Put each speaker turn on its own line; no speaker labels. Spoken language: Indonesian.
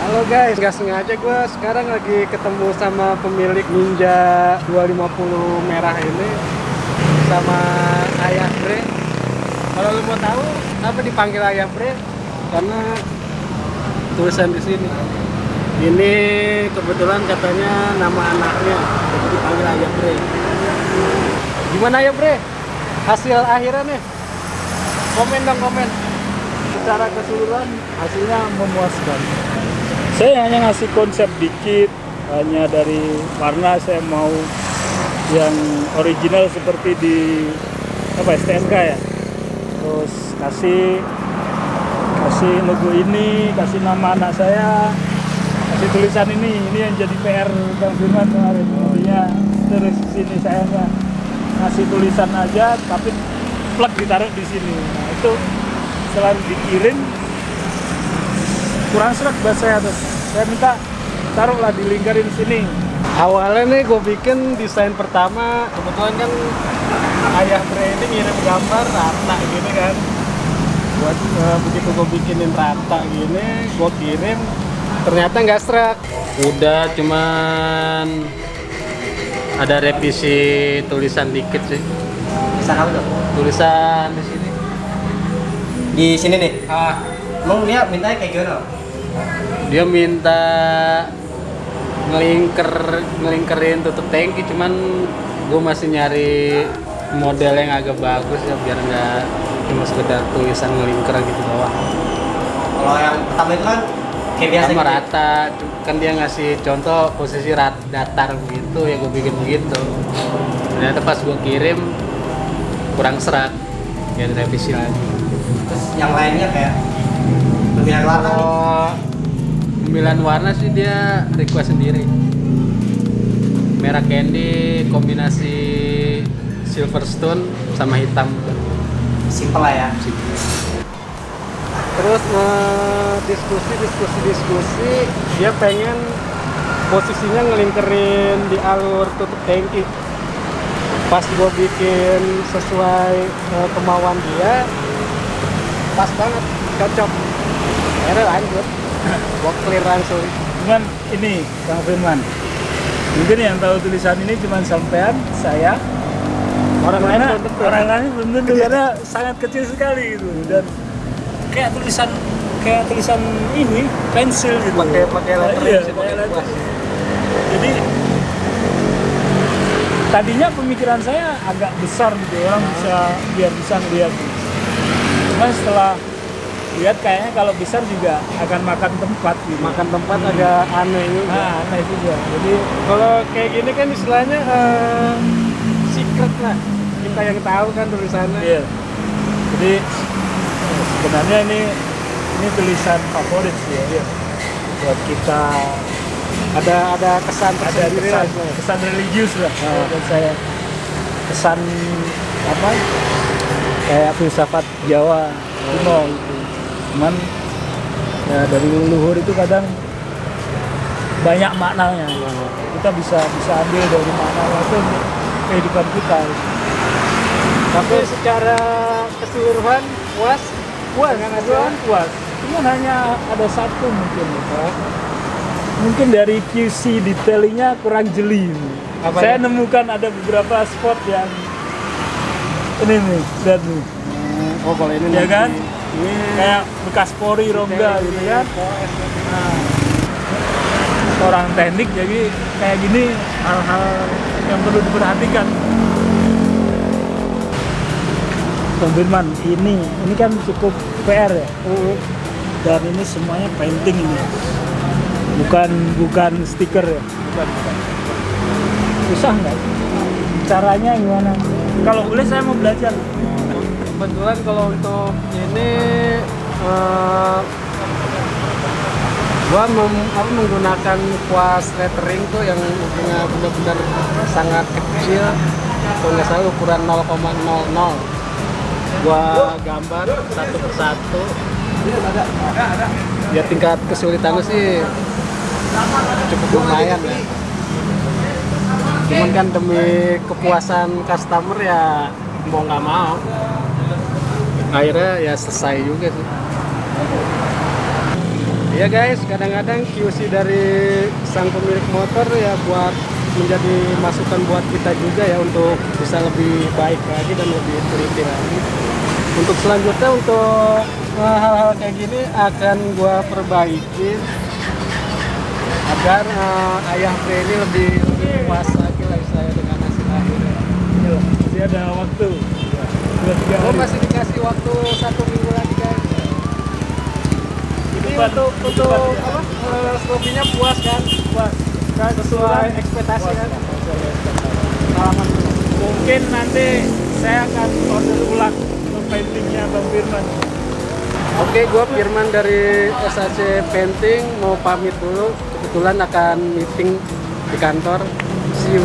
Halo guys, nggak sengaja gue sekarang lagi ketemu sama pemilik Ninja 250 merah ini sama Ayah Bre. Kalau lu mau tahu apa dipanggil Ayah Bre? Karena tulisan di sini. Ini kebetulan katanya nama anaknya, jadi dipanggil Ayah Bre. Gimana Ayah Bre? Hasil akhirnya nih? Komen dong, komen. Secara keseluruhan
Hasilnya memuaskan. Saya hanya ngasih konsep dikit, hanya dari warna saya mau yang original seperti di STNK ya. Terus kasih logo ini, kasih nama anak saya, kasih tulisan ini yang jadi PR Bang Firman kemarin. Intinya terus sini saya nggak ngasih tulisan aja, tapi plug ditaruh di sini. Nah itu selalu dikirim kurang seret buat saya tuh. Saya minta taruhlah di lingkarin sini.
awalnya nih gue bikin desain pertama, kebetulan kan Ayah Bre ini ngirim gambar rata gini kan. Buat begitu gue bikinin rata gini, gue kirim, ternyata nggak serak. Udah cuman ada revisi tulisan dikit sih.
Tulisan apa tuh?
Tulisan di sini.
Di sini nih.
Ah,
Emang dia mintanya kayak gimana?
dia minta ngelingkerin tutup tangki, cuman gue masih nyari model yang agak bagus ya biar nggak cuma sekedar tulisan ngelingker gitu doang.
Kalau yang pertama itu kan kayak biasa
Sama
gitu.
rata, kan dia ngasih contoh posisi datar begitu ya gue bikin begitu. Ternyata pas gue kirim kurang serak, ya revisi lagi.
Terus yang lainnya kayak pemilihan warna nih.
Kalau pemilihan warna sih dia request sendiri. Merah candy kombinasi silverstone sama hitam.
Simple lah ya.
Terus diskusi dia pengen posisinya ngelingkerin di alur tutup tangki. Pas gue bikin sesuai kemauan dia, pas banget, cocok. Akhirnya lanjut, gue clear langsung.
Cuman ini Bang Firman, mungkin yang tahu tulisan ini cuma sampean, saya,
Orang lain
karena
belum tentu.
orang lain belum tentu karena sangat kecil sekali gitu, dan kayak tulisan ini pensil gitu.
Pakai lettering
Iya,
sih,
pakai
pakai
lettering.
kuas.
Jadi tadinya pemikiran saya agak besar gitu, orang biar bisa ngeliat gitu. Cuman setelah lihat kayaknya kalau besar juga akan makan tempat gitu.
Makan tempat agak aneh juga.
Nah, aneh juga. Jadi
Kalau kayak gini kan istilahnya secret lah. Kita yang tahu kan tulisannya.
iya. Jadi sebenarnya ini tulisan favorit sih ya. Buat kita
Ada kesan
ada
tersendiri lah.
kesan religius lah buat saya. Kesan apa? Kayak filsafat Jawa kuno gitu. Cuman ya dari leluhur itu kadang banyak maknanya. Kita bisa ambil dari maknanya itu untuk kehidupan kita.
Tapi secara keseluruhan puas dengan hasilnya.
Puas. Cuman hanya ada satu mungkin. Mungkin dari QC detailingnya kurang jeli.
Apa
Saya
ya?
nemukan ada beberapa spot yang ini nih, lihat nih.
Oh kalau ini
Ya kan?
Ini
Kayak bekas pori rongga gitu kan. Nah, orang teknik jadi kayak gini hal-hal yang perlu diperhatikan. Bang Firman, ini kan cukup PR ya. Dan ini semuanya painting ini. Bukan stiker ya. Bukan. Susah nggak? Caranya gimana? Kalau boleh saya mau belajar.
kebetulan kalau untuk ini gua menggunakan kuas lettering tuh yang benar-benar sangat kecil. Kalau nggak salah ukuran 0,00. Gua gambar satu persatu. Ya tingkat kesulitannya sih cukup lumayan ya. Cuman kan demi kepuasan customer ya mau nggak mau. Akhirnya ya selesai juga sih. Ya guys, kadang-kadang QC dari sang pemilik motor ya buat menjadi masukan buat kita juga ya untuk bisa lebih baik lagi dan lebih teliti lagi. Untuk selanjutnya untuk hal-hal kayak gini akan gua perbaiki agar ayah Bre ini lebih puas lagi lah saya dengan hasil akhirnya.
Iya, masih ada waktu. 2-3
Oh
hari.
masih dikasih waktu 1 minggu lagi guys. Ini
Depan-
untuk
depan, ya.
apa? Slopinya puas kan?
Puas.
Kan sesuai ekspektasi kan? Salaman dulu.
Mungkin nanti saya akan order ulang untuk paintingnya Bang Firman.
Oke, gue Firman dari SAC Painting mau pamit dulu. Kebetulan akan meeting di kantor. See you.